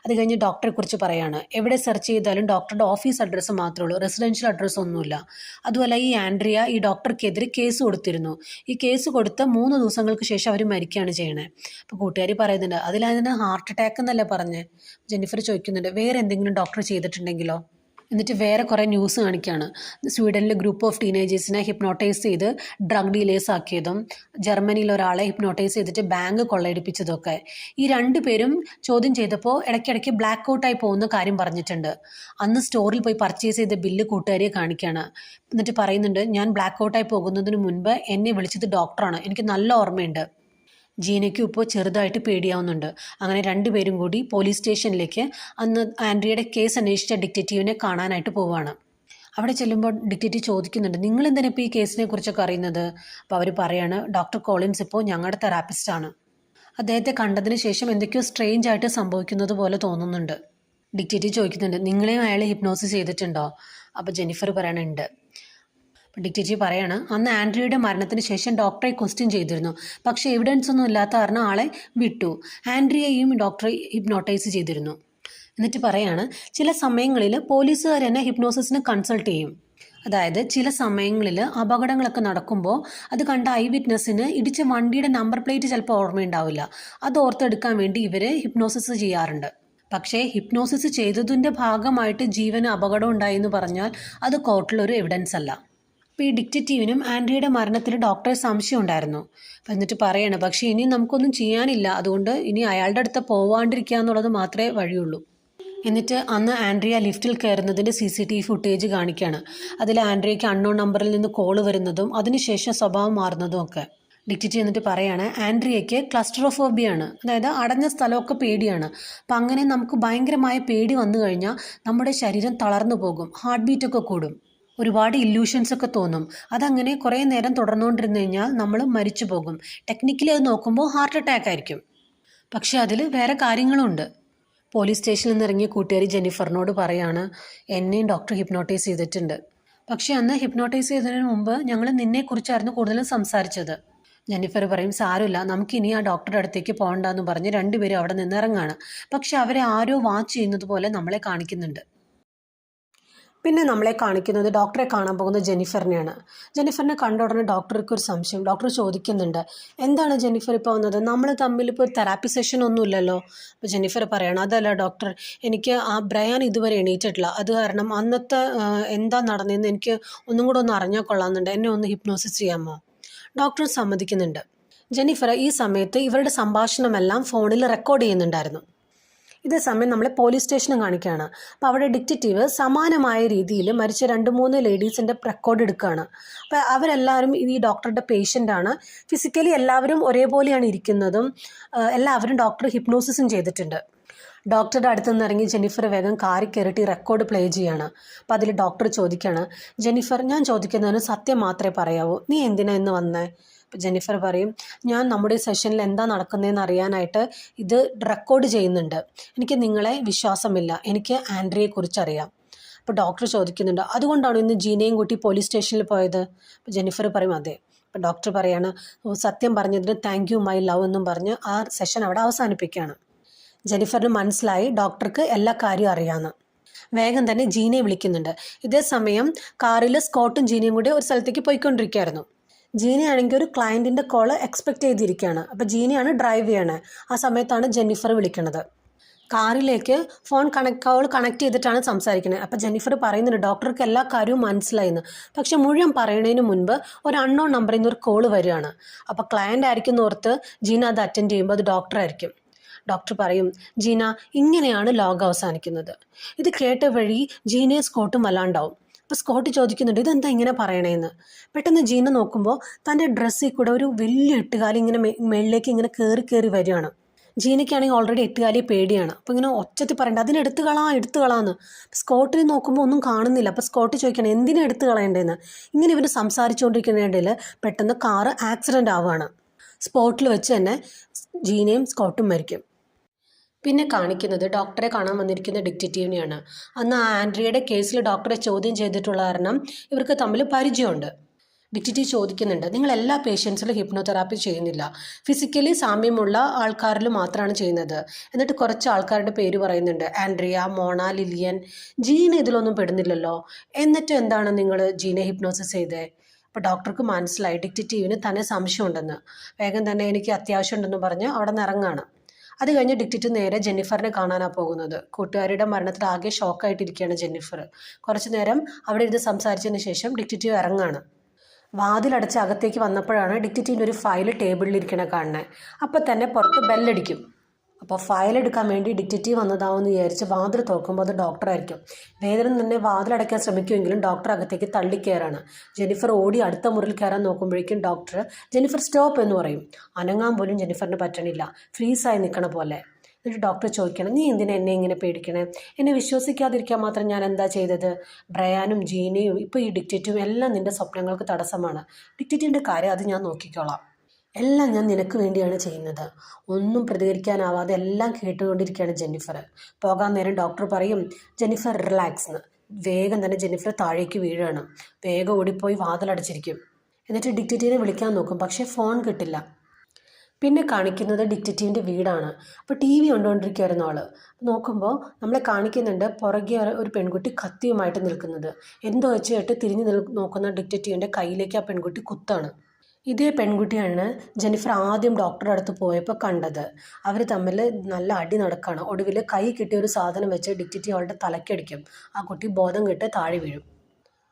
അത് കഴിഞ്ഞ് ഡോക്ടറെക്കുറിച്ച് പറയാണ്. എവിടെ സെർച്ച് ചെയ്താലും ഡോക്ടറുടെ ഓഫീസ് അഡ്രസ്സ് മാത്രമേ ഉള്ളൂ, റെസിഡൻഷ്യൽ അഡ്രസ്സ് ഒന്നുമില്ല. അതുപോലെ ഈ ആൻഡ്രിയ ഈ ഡോക്ടർക്കെതിരെ കേസ് കൊടുത്തിരുന്നു. ഈ കേസ് കൊടുത്ത 3 ദിവസങ്ങൾക്ക് ശേഷം അവർ മരിക്കുകയാണ് ചെയ്യണേ. അപ്പോൾ കൂട്ടുകാർ പറയുന്നുണ്ട്, അതിലതിന് ഹാർട്ട് അറ്റാക്ക് എന്നല്ലേ പറഞ്ഞേ? ജെന്നിഫർ ചോദിക്കുന്നുണ്ട്, വേറെ എന്തെങ്കിലും ഡോക്ടർ ചെയ്തിട്ടുണ്ടെങ്കിലോ? എന്നിട്ട് വേറെ കുറേ ന്യൂസ് കാണിക്കുകയാണ്. സ്വീഡനിൽ ഗ്രൂപ്പ് ഓഫ് ടീനേജേഴ്സിനെ ഹിപ്നോട്ടൈസ് ചെയ്ത് ഡ്രഗ് ഡീലേഴ്സ് ആക്കിയതും ജർമ്മനിയിൽ ഒരാളെ ഹിപ്നോട്ടൈസ് ചെയ്തിട്ട് ബാങ്ക് കൊള്ളയടിപ്പിച്ചതൊക്കെ. ഈ 2 പേരും ചോദ്യം ചെയ്തപ്പോൾ ഇടയ്ക്കിടയ്ക്ക് ബ്ലാക്ക് ഔട്ടായി പോകുന്ന കാര്യം പറഞ്ഞിട്ടുണ്ട്. അന്ന് സ്റ്റോറിൽ പോയി പർച്ചേസ് ചെയ്ത ബില്ല് കൂട്ടുകാരിയെ കാണിക്കുകയാണ്. എന്നിട്ട് പറയുന്നുണ്ട്, ഞാൻ ബ്ലാക്ക് ഔട്ടായി പോകുന്നതിന് മുൻപ് എന്നെ വിളിച്ചത് ഡോക്ടറാണ്, എനിക്ക് നല്ല ഓർമ്മയുണ്ട്. ജീനയ്ക്കും ഇപ്പോൾ ചെറുതായിട്ട് പേടിയാവുന്നുണ്ട്. അങ്ങനെ 2 പേരും കൂടി പോലീസ് സ്റ്റേഷനിലേക്ക് അന്ന് ആൻഡ്രിയയുടെ കേസ് അന്വേഷിച്ച ഡിറ്റക്റ്റീവിനെ കാണാനായിട്ട് പോവുകയാണ്. അവിടെ ചെല്ലുമ്പോൾ ഡിറ്റക്റ്റീവ് ചോദിക്കുന്നുണ്ട്, നിങ്ങൾ എന്തിനാ ഇപ്പോൾ ഈ കേസിനെ കുറിച്ചൊക്കെ അറിയുന്നത്? അപ്പോൾ അവർ പറയാണ്, ഡോക്ടർ കോളിൻസ് ഇപ്പോൾ ഞങ്ങളുടെ തെറാപ്പിസ്റ്റാണ്. അദ്ദേഹത്തെ കണ്ടതിന് ശേഷം എന്തൊക്കെയോ സ്ട്രേഞ്ച് ആയിട്ട് സംഭവിക്കുന്നത് പോലെ തോന്നുന്നുണ്ട്. ഡിറ്റക്റ്റീവ് ചോദിക്കുന്നുണ്ട്, നിങ്ങളെയും അയാളെ ഹിപ്നോസിസ് ചെയ്തിട്ടുണ്ടോ? അപ്പോൾ ജെന്നിഫർ പറയണുണ്ട്. ഡിറ്റക്റ്റീവ് പറയാണ്, അന്ന് ആൻഡ്രിയയുടെ മരണത്തിന് ശേഷം ഡോക്ടറെ ക്വസ്റ്റ്യൻ ചെയ്തിരുന്നു. പക്ഷേ എവിഡൻസ് ഒന്നും ഇല്ലാത്ത കാരണം ആളെ വിട്ടു. ആൻഡ്രിയയും ഡോക്ടറെ ഹിപ്നോട്ടൈസ് ചെയ്തിരുന്നു. എന്നിട്ട് പറയാണ്, ചില സമയങ്ങളിൽ പോലീസുകാർ തന്നെ ഹിപ്നോസിസിന് കൺസൾട്ട് ചെയ്യും. അതായത് ചില സമയങ്ങളിൽ അപകടങ്ങളൊക്കെ നടക്കുമ്പോൾ അത് കണ്ട ഐ വിറ്റ്നസ്സിന് ഇടിച്ച വണ്ടിയുടെ നമ്പർ പ്ലേറ്റ് ചിലപ്പോൾ ഓർമ്മയുണ്ടാവില്ല. അത് ഓർത്തെടുക്കാൻ വേണ്ടി ഇവർ ഹിപ്നോസിസ് ചെയ്യാറുണ്ട്. പക്ഷേ ഹിപ്നോസിസ് ചെയ്തതിൻ്റെ ഭാഗമായിട്ട് ജീവന് അപകടം ഉണ്ടായി എന്ന് പറഞ്ഞാൽ അത് കോർട്ടിലൊരു എവിഡൻസ് അല്ല. അപ്പോൾ ഈ ഡിറ്റക്റ്റീവിനും ആൻഡ്രിയയുടെ മരണത്തിൽ ഡോക്ടറെ സംശയം ഉണ്ടായിരുന്നു. അപ്പം എന്നിട്ട് പറയണം, പക്ഷേ ഇനി നമുക്കൊന്നും ചെയ്യാനില്ല, അതുകൊണ്ട് ഇനി അയാളുടെ അടുത്ത് പോവാണ്ടിരിക്കുക എന്നുള്ളത് മാത്രമേ വഴിയുള്ളൂ. എന്നിട്ട് അന്ന് ആൻഡ്രിയ ലിഫ്റ്റിൽ കയറുന്നതിൻ്റെ CCTV ഫുട്ടേജ് കാണിക്കുകയാണ്. അതിൽ ആൻഡ്രിയയ്ക്ക് അൺനോൺ നമ്പറിൽ നിന്ന് കോള് വരുന്നതും അതിനുശേഷം സ്വഭാവം മാറുന്നതും ഒക്കെ. ഡിറ്റക്റ്റീവ് എന്നിട്ട് പറയാണ്, ആൻഡ്രിയയ്ക്ക് ക്ലസ്ട്രോഫോബിയാണ്, അതായത് അടഞ്ഞ സ്ഥലമൊക്കെ പേടിയാണ്. അപ്പം അങ്ങനെ നമുക്ക് ഭയങ്കരമായ പേടി വന്നു കഴിഞ്ഞാൽ നമ്മുടെ ശരീരം തളർന്നു പോകും, ഹാർട്ട് ബീറ്റൊക്കെ കൂടും, ഒരുപാട് ഇല്യൂഷൻസ് ഒക്കെ തോന്നും. അതങ്ങനെ കുറേ നേരം തുടർന്നുകൊണ്ടിരുന്നു കഴിഞ്ഞാൽ നമ്മൾ മരിച്ചു പോകും. ടെക്നിക്കലി അത് നോക്കുമ്പോൾ ഹാർട്ട് അറ്റാക്ക് ആയിരിക്കും. പക്ഷേ അതിൽ വേറെ കാര്യങ്ങളുണ്ട്. പോലീസ് സ്റ്റേഷനിൽ നിന്ന് ഇറങ്ങിയ കൂട്ടുകാരി ജെന്നിഫറിനോട് പറയാണ്, എന്നെയും ഡോക്ടർ ഹിപ്നോട്ടൈസ് ചെയ്തിട്ടുണ്ട്. പക്ഷേ അന്ന് ഹിപ്നോട്ടൈസ് ചെയ്തതിന് മുമ്പ് ഞങ്ങൾ നിന്നെക്കുറിച്ചായിരുന്നു കൂടുതലും സംസാരിച്ചത്. ജെന്നിഫർ പറയും, സാരമില്ല, നമുക്കിനി ആ ഡോക്ടറുടെ അടുത്തേക്ക് പോകണ്ടെന്ന് പറഞ്ഞ് രണ്ടുപേരും അവിടെ നിന്ന് ഇറങ്ങാണ്. പക്ഷെ അവരെ ആരോ വാച്ച് ചെയ്യുന്നത് പോലെ നമ്മളെ കാണിക്കുന്നുണ്ട്. പിന്നെ നമ്മളെ കാണിക്കുന്നത് ഡോക്ടറെ കാണാൻ പോകുന്ന ജെന്നിഫറിനെയാണ്. ജെന്നിഫറിനെ കണ്ട ഉടനെ ഡോക്ടർക്ക് ഒരു സംശയം. ഡോക്ടർ ചോദിക്കുന്നുണ്ട്, എന്താണ് ജെന്നിഫർ ഇപ്പോൾ വന്നത്, നമ്മൾ തമ്മിൽ ഇപ്പോൾ തെറാപ്പി സെഷൻ ഒന്നുമില്ലല്ലോ. അപ്പോൾ ജെന്നിഫർ പറയണം, അതല്ല ഡോക്ടർ, എനിക്ക് ആ ബ്രയാൻ ഇതുവരെ എണീറ്റിട്ടില്ല, അത് കാരണം അന്നത്തെ എന്താ നടന്നതെന്ന് എനിക്ക് ഒന്നും കൂടെ ഒന്ന് അറിഞ്ഞാൽ കൊള്ളാമെന്നുണ്ട്, എന്നെ ഒന്ന് ഹിപ്നോസിസ് ചെയ്യാമോ. ഡോക്ടർ സമ്മതിക്കുന്നുണ്ട്. ജെന്നിഫർ ഈ സമയത്ത് ഇവരുടെ സംഭാഷണമെല്ലാം ഫോണിൽ റെക്കോർഡ് ചെയ്യുന്നുണ്ടായിരുന്നു. ഇതേ സമയം നമ്മളെ പോലീസ് സ്റ്റേഷനും കാണിക്കുകയാണ്. അപ്പോൾ അവിടെ ഡിറ്റക്റ്റീവ് സമാനമായ രീതിയിൽ മരിച്ച 2-3 ലേഡീസിൻ്റെ റെക്കോർഡ് എടുക്കുകയാണ്. അപ്പോൾ അവരെല്ലാവരും ഈ ഡോക്ടറുടെ പേഷ്യൻ്റാണ്. ഫിസിക്കലി എല്ലാവരും ഒരേപോലെയാണ് ഇരിക്കുന്നതും എല്ലാവരും ഡോക്ടർ ഹിപ്നോസിസും ചെയ്തിട്ടുണ്ട്. ഡോക്ടറുടെ അടുത്ത് നിന്ന് ഇറങ്ങി ജെന്നിഫർ വേഗം കാറിൽ കയറിയിട്ട് റെക്കോർഡ് പ്ലേ ചെയ്യാണ്. അപ്പോൾ അതിൽ ഡോക്ടർ ചോദിക്കുകയാണ്, ജെന്നിഫർ, ഞാൻ ചോദിക്കുന്നതിന് സത്യം മാത്രമേ പറയാവൂ, നീ എന്തിനാ ഇന്ന് വന്നേ. ജെന്നിഫർ പറയും, ഞാൻ നമ്മുടെ സെഷനിൽ എന്താ നടക്കുന്നതെന്ന് അറിയാനായിട്ട് ഇത് റെക്കോർഡ് ചെയ്യുന്നുണ്ട്, എനിക്ക് നിങ്ങളെ വിശ്വാസമില്ല, എനിക്ക് ആൻഡ്രിയെക്കുറിച്ച് അറിയാം. അപ്പോൾ ഡോക്ടർ ചോദിക്കുന്നുണ്ട്, അതുകൊണ്ടാണ് ഇന്ന് ജീനയും കൂട്ടി പോലീസ് സ്റ്റേഷനിൽ പോയത്. അപ്പോൾ ജെന്നിഫർ പറയും, അതെ. അപ്പോൾ ഡോക്ടർ പറയാണ്, സത്യം പറഞ്ഞതിന് താങ്ക് യു മൈ ലവ് എന്നും പറഞ്ഞ് ആ സെഷൻ അവിടെ അവസാനിപ്പിക്കുകയാണ്. ജെന്നിഫറിന് മനസ്സിലായി ഡോക്ടർക്ക് എല്ലാ കാര്യവും അറിയാമെന്ന്. വേഗം തന്നെ ജീനയെ വിളിക്കുന്നുണ്ട്. ഇതേ സമയം കാറിൽ സ്കോട്ടും ജീനയും കൂടി ഒരു സ്ഥലത്തേക്ക് പോയിക്കൊണ്ടിരിക്കുകയായിരുന്നു. ജീനയാണെങ്കിൽ ഒരു ക്ലയൻറ്റിൻ്റെ കോള് എക്സ്പെക്റ്റ് ചെയ്തിരിക്കുകയാണ്. അപ്പോൾ ജീനയാണ് ഡ്രൈവ് ചെയ്യണത്. ആ സമയത്താണ് ജെന്നിഫർ വിളിക്കുന്നത്. കാറിലേക്ക് കോൾ കണക്ട് ചെയ്തിട്ടാണ് സംസാരിക്കുന്നത്. അപ്പോൾ ജെന്നിഫർ പറയുന്നുണ്ട്, ഡോക്ടർക്ക് എല്ലാ കാര്യവും മനസ്സിലായിന്ന്. പക്ഷെ മുഴുവൻ പറയുന്നതിന് മുൻപ് ഒരു അൺനോൺ നമ്പറിൽ നിന്ന് ഒരു കോള് വരികയാണ്. അപ്പോൾ ക്ലയൻ്റ് ആയിരിക്കും ഓർത്ത് ജീന അത് അറ്റൻഡ് ചെയ്യുമ്പോൾ അത് ഡോക്ടറായിരിക്കും. ഡോക്ടർ പറയും, ജീന, ഇങ്ങനെയാണ് ലോകം അവസാനിക്കുന്നത്. ഇത് കേട്ട വഴി ജീനയും സ്കോട്ടും വല്ലാണ്ടാവും. അപ്പോൾ സ്കോട്ട് ചോദിക്കുന്നുണ്ട്, ഇതെന്താ ഇങ്ങനെ പറയണേന്ന്. പെട്ടെന്ന് ജീന നോക്കുമ്പോൾ തൻ്റെ ഡ്രസ്സിൽ കൂടെ ഒരു വലിയ എട്ടുകാലി ഇങ്ങനെ മേളിലേക്ക് ഇങ്ങനെ കയറി വരികയാണ്. ജീനയ്ക്കാണെങ്കിൽ ഓൾറെഡി എട്ടുകാലിയെ പേടിയാണ്. അപ്പോൾ ഇങ്ങനെ ഒച്ചത്തിൽ പറയണ്ട, അതിന് എടുത്തു കളാന്ന്. സ്കോട്ടിൽ നോക്കുമ്പോൾ ഒന്നും കാണുന്നില്ല. അപ്പോൾ സ്കോട്ട് ചോദിക്കണം, എന്തിനാ എടുത്തു കളയേണ്ടതെന്ന്. ഇങ്ങനെ ഇവർ സംസാരിച്ചുകൊണ്ടിരിക്കുന്നതിനിടയിൽ പെട്ടെന്ന് കാറ് ആക്സിഡൻ്റ് ആവുകയാണ്. സ്പോട്ടിൽ വെച്ച് തന്നെ ജീനയും സ്കോട്ടും മരിക്കും. പിന്നെ കാണിക്കുന്നത് ഡോക്ടറെ കാണാൻ വന്നിരിക്കുന്ന ഡിറ്റക്റ്റീവിനെയാണ്. അന്ന് ആ ആൻഡ്രിയയുടെ കേസിൽ ഡോക്ടറെ ചോദ്യം ചെയ്തിട്ടുള്ള കാരണം ഇവർക്ക് തമ്മിൽ പരിചയമുണ്ട്. ഡിറ്റക്റ്റീവ് ചോദിക്കുന്നുണ്ട്, നിങ്ങൾ എല്ലാ പേഷ്യൻസിലും ഹിപ്നോതെറാപ്പി ചെയ്യുന്നില്ല, ഫിസിക്കലി സാമ്യമുള്ള ആൾക്കാരിൽ മാത്രമാണ് ചെയ്യുന്നത്. എന്നിട്ട് കുറച്ച് ആൾക്കാരുടെ പേര് പറയുന്നുണ്ട്, ആൻഡ്രിയ, മോണ, ലിലിയൻ. ജീന ഇതിലൊന്നും പെടുന്നില്ലല്ലോ, എന്നിട്ട് എന്താണ് നിങ്ങൾ ജീനെ ഹിപ്നോസിസ് ചെയ്തേ. അപ്പോൾ ഡോക്ടർക്ക് മനസ്സിലായി ഡിറ്റക്റ്റീവിന് തന്നെ സംശയമുണ്ടെന്ന്. വേഗം തന്നെ എനിക്ക് അത്യാവശ്യമുണ്ടെന്ന് പറഞ്ഞ് അവിടെ നിന്ന് ഇറങ്ങാണ്. അത് കഴിഞ്ഞ് ഡിറ്റക്റ്റീവ് നേരെ ജെന്നിഫറിനെ കാണാനാണ് പോകുന്നത്. കൂട്ടുകാരിയുടെ മരണത്തിൽ ആകെ ഷോക്കായിട്ടിരിക്കുകയാണ് ജെന്നിഫർ. കുറച്ചു നേരം അവിടെ ഇരുന്ന് സംസാരിച്ചതിന് ശേഷം ഡിറ്റക്റ്റീവ് ഇറങ്ങാണ്. വാതിലടച്ച് അകത്തേക്ക് വന്നപ്പോഴാണ് ഡിറ്റക്റ്റീവിൻ്റെ ഒരു ഫയൽ ടേബിളിലിരിക്കണ കാണുന്നത്. അപ്പോൾ തന്നെ പുറത്ത് ബെല്ലടിക്കും. അപ്പോൾ ഫയൽ എടുക്കാൻ വേണ്ടി ഡിറ്റക്റ്റീവ് വന്നതാവെന്ന് വിചാരിച്ച് വാതിൽ തുറക്കുമ്പോൾ അത് ഡോക്ടറായിരിക്കും. വേദന തന്നെ വാതിലടയ്ക്കാൻ ശ്രമിക്കുമെങ്കിലും ഡോക്ടർ അകത്തേക്ക് തള്ളിക്കയറാണ്. ജെന്നിഫർ ഓടി അടുത്ത മുറിയിൽ കയറാൻ നോക്കുമ്പോഴേക്കും ഡോക്ടർ ജെന്നിഫർ സ്റ്റോപ്പ് എന്ന് പറയും. അനങ്ങാൻ പോലും ജെന്നിഫറിന് പറ്റണില്ല, ഫ്രീസായി നിൽക്കണ പോലെ. എന്നിട്ട് ഡോക്ടർ ചോദിക്കണം, നീ എന്തിനാ എന്നെ ഇങ്ങനെ പേടിക്കണേ, എന്നെ വിശ്വസിക്കാതിരിക്കാൻ മാത്രം ഞാൻ എന്താ ചെയ്തത്. ബ്രയാനും ജീനയും ഇപ്പോൾ ഈ ഡിറ്റക്റ്റീവും എല്ലാം നിൻ്റെ സ്വപ്നങ്ങൾക്ക് തടസ്സമാണ്. ഡിറ്റക്റ്റീവിൻ്റെ കാര്യം അത് ഞാൻ നോക്കിക്കോളാം, എല്ലാം ഞാൻ നിനക്ക് വേണ്ടിയാണ് ചെയ്യുന്നത്. ഒന്നും പ്രതികരിക്കാനാവാതെ എല്ലാം കേട്ടുകൊണ്ടിരിക്കുകയാണ് ജെന്നിഫർ. പോകാൻ നേരം ഡോക്ടർ പറയും, ജെന്നിഫർ റിലാക്സ് എന്ന്. വേഗം തന്നെ ജെന്നിഫർ താഴേക്ക് വീഴുകയാണ്. വേഗം ഓടിപ്പോയി വാതിലടച്ചിരിക്കും. എന്നിട്ട് ഡിറ്റക്റ്റീവിനെ വിളിക്കാൻ നോക്കും, പക്ഷേ ഫോൺ കിട്ടില്ല. പിന്നെ കാണിക്കുന്നത് ഡിറ്റക്റ്റീവിൻ്റെ വീടാണ്. അപ്പോൾ ടി വി കണ്ടുകൊണ്ടിരിക്കുകയായിരുന്നു ആൾ. നോക്കുമ്പോൾ നമ്മളെ കാണിക്കുന്നുണ്ട് പുറകെ ഒരു പെൺകുട്ടി കത്തിയുമായിട്ട് നിൽക്കുന്നത്. എന്തോ വെച്ചിട്ട് തിരിഞ്ഞ് നോക്കുന്ന ഡിറ്റക്റ്റീവിൻ്റെ കയ്യിലേക്ക് ആ പെൺകുട്ടി കുത്താണ്. ഇതേ പെൺകുട്ടിയാണ് ജെന്നിഫർ ആദ്യം ഡോക്ടറുടെ അടുത്ത് പോയപ്പോൾ കണ്ടത്. അവർ തമ്മിൽ നല്ല അടി നടക്കുകയാണ്. ഒടുവിൽ കൈ കിട്ടിയ ഒരു സാധനം വെച്ച് ഡിറ്റക്റ്റീവ് അവളുടെ തലക്കടിക്കും. ആ കുട്ടി ബോധം കെട്ട് താഴെ വീഴും.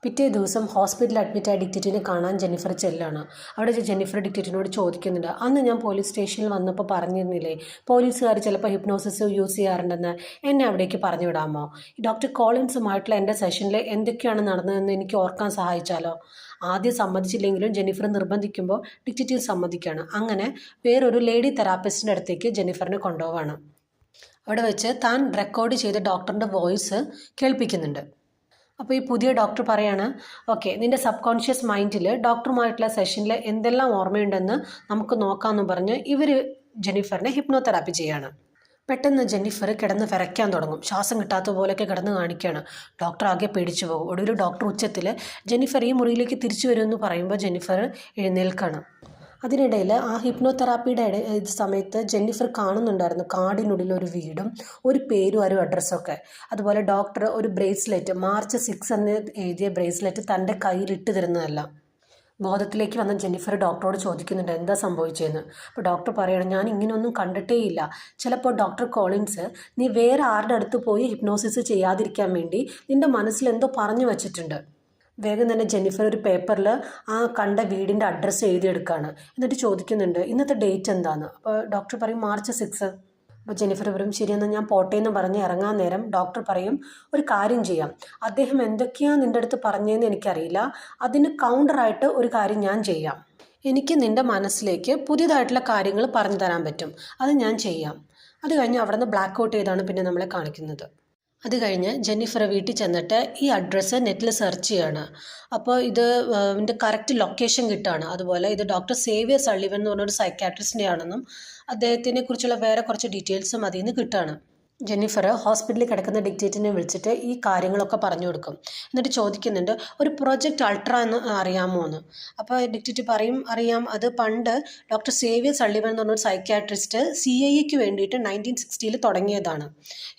പിറ്റേ ദിവസം ഹോസ്പിറ്റലിൽ അഡ്മിറ്റായ ഡിറ്റക്റ്റീവിനെ കാണാൻ ജെന്നിഫർ ചെല്ലാണ്. അവിടെ ജെന്നിഫർ ഡിറ്റക്റ്റീവിനോട് ചോദിക്കുന്നുണ്ട്, അന്ന് ഞാൻ പോലീസ് സ്റ്റേഷനിൽ വന്നപ്പോൾ പറഞ്ഞിരുന്നില്ലേ പോലീസുകാർ ചിലപ്പോൾ ഹിപ്നോസിസ് യൂസ് ചെയ്യാറുണ്ടെന്ന്, എന്നെ അവിടേക്ക് പറഞ്ഞു വിടാമോ? ഡോക്ടർ കോളിൻസുമായിട്ടുള്ള എൻ്റെ സെഷനിൽ എന്തൊക്കെയാണ് നടന്നതെന്ന് എനിക്ക് ഓർക്കാൻ സഹായിച്ചാലോ? ആദ്യം സമ്മതിച്ചില്ലെങ്കിലും ജെന്നിഫർ നിർബന്ധിക്കുമ്പോൾ ഡിറ്റക്റ്റീവ് സമ്മതിക്കുകയാണ്. അങ്ങനെ വേറൊരു ലേഡി തെറാപ്പിസ്റ്റിൻ്റെ അടുത്തേക്ക് ജെന്നിഫറിനെ കൊണ്ടുപോവാണ്. അവിടെ വെച്ച് താൻ റെക്കോർഡ് ചെയ്ത ഡോക്ടറിൻ്റെ വോയിസ് കേൾപ്പിക്കുന്നുണ്ട്. അപ്പോൾ ഈ പുതിയ ഡോക്ടർ പറയാണ്, ഓക്കെ, നിൻ്റെ സബ് കോൺഷ്യസ് മൈൻഡിൽ ഡോക്ടറുമായിട്ടുള്ള സെഷനിൽ എന്തെല്ലാം ഓർമ്മയുണ്ടെന്ന് നമുക്ക് നോക്കാമെന്ന് പറഞ്ഞ് ഇവർ ജെന്നിഫറിനെ ഹിപ്നോതെറാപ്പി ചെയ്യാണ്. പെട്ടെന്ന് ജെന്നിഫർ കിടന്ന് വിറയ്ക്കാൻ തുടങ്ങും. ശ്വാസം കിട്ടാത്ത പോലെയൊക്കെ കിടന്ന് കാണിക്കുകയാണ്. ഡോക്ടർ ആകെ പേടിച്ചു പോകും. ഒടുവിൽ ഡോക്ടർ ഉച്ചത്തിൽ ജെന്നിഫർ ഈ മുറിയിലേക്ക് തിരിച്ചു വരുമെന്ന് പറയുമ്പോൾ ജെന്നിഫർ എഴുന്നേൽക്കാണ്. അതിനിടയിൽ ആ ഹിപ്നോതെറാപ്പിയുടെ സമയത്ത് ജെന്നിഫർ കാണുന്നുണ്ടായിരുന്നു കാടിനുള്ളിൽ ഒരു വീടും ഒരു പേരും ഒരു അഡ്രസ്സൊക്കെ. അതുപോലെ ഡോക്ടർ ഒരു ബ്രേസ്ലെറ്റ് March 6 എന്ന് എഴുതിയ ബ്രേസ്ലെറ്റ് തൻ്റെ കയ്യിലിട്ട് തരുന്നതല്ല. ബോധത്തിലേക്ക് വന്ന ജെന്നിഫർ ഡോക്ടറോട് ചോദിക്കുന്നുണ്ട് എന്താ സംഭവിച്ചതെന്ന്. അപ്പോൾ ഡോക്ടർ പറയുകയാണ്, ഞാൻ ഇങ്ങനെയൊന്നും കണ്ടിട്ടേയില്ല. ചിലപ്പോൾ ഡോക്ടർ കോളിൻസ് നീ വേറെ ആരുടെ അടുത്ത് പോയി ഹിപ്നോസിസ് ചെയ്യാതിരിക്കാൻ വേണ്ടി നിൻ്റെ മനസ്സിൽ എന്തോ പറഞ്ഞു വച്ചിട്ടുണ്ട്. വേഗം തന്നെ ജെന്നിഫർ ഒരു പേപ്പറിൽ ആ കണ്ട വീടിൻ്റെ അഡ്രസ്സ് എഴുതിയെടുക്കുകയാണ്. എന്നിട്ട് ചോദിക്കുന്നുണ്ട് ഇന്നത്തെ ഡേറ്റ് എന്താണെന്ന്. അപ്പോൾ ഡോക്ടർ പറയും March 6. അപ്പോൾ ജെന്നിഫർ പറയും ശരിയെന്ന് ഞാൻ പോട്ടെ എന്ന് പറഞ്ഞ് ഇറങ്ങാൻ നേരം ഡോക്ടർ പറയും, ഒരു കാര്യം ചെയ്യാം, അദ്ദേഹം എന്തൊക്കെയാണ് നിൻ്റെ അടുത്ത് പറഞ്ഞതെന്ന് എനിക്കറിയില്ല, അതിന് കൗണ്ടറായിട്ട് ഒരു കാര്യം ഞാൻ ചെയ്യാം. എനിക്ക് നിൻ്റെ മനസ്സിലേക്ക് പുതിയതായിട്ടുള്ള കാര്യങ്ങൾ പറഞ്ഞു തരാൻ പറ്റും, അത് ഞാൻ ചെയ്യാം. അത് കഴിഞ്ഞ് അവിടെ നിന്ന് ബ്ലാക്ക് ഔട്ട് ചെയ്താണ് പിന്നെ നമ്മളെ കാണിക്കുന്നത്. അത് കഴിഞ്ഞ് ജെന്നിഫർ വീട്ടിൽ ചെന്നിട്ട് ഈ അഡ്രസ്സ് നെറ്റിൽ സെർച്ച് ചെയ്യാണ്. അപ്പോൾ ഇതിൻ്റെ കറക്റ്റ് ലൊക്കേഷൻ കിട്ടുകയാണ്. അതുപോലെ ഇത് ഡോക്ടർ സേവിയർ സള്ളിവൻ എന്ന് പറഞ്ഞൊരു സൈക്കാട്രിസ്റ്റിൻ്റെ ആണെന്നും അദ്ദേഹത്തിനെ കുറിച്ചുള്ള വേറെ കുറച്ച് ഡീറ്റെയിൽസും അതിൽ നിന്ന് കിട്ടുകയാണ്. ജെന്നിഫർ ഹോസ്പിറ്റലിൽ കിടക്കുന്ന ഡിക്റ്റേറ്ററിനെ വിളിച്ചിട്ട് ഈ കാര്യങ്ങളൊക്കെ പറഞ്ഞു കൊടുക്കും. എന്നിട്ട് ചോദിക്കുന്നുണ്ട് ഒരു പ്രൊജക്റ്റ് അൾട്ര എന്ന് അറിയാമോ എന്ന്. അപ്പോൾ ഡിക്റ്റേറ്റർ പറയും അറിയാം, അത് പണ്ട് ഡോക്ടർ സേവിയർ സള്ളിവൻ എന്ന് പറഞ്ഞൊരു സൈക്യാട്രിസ്റ്റ് CIA വേണ്ടിയിട്ട് 1960 തുടങ്ങിയതാണ്.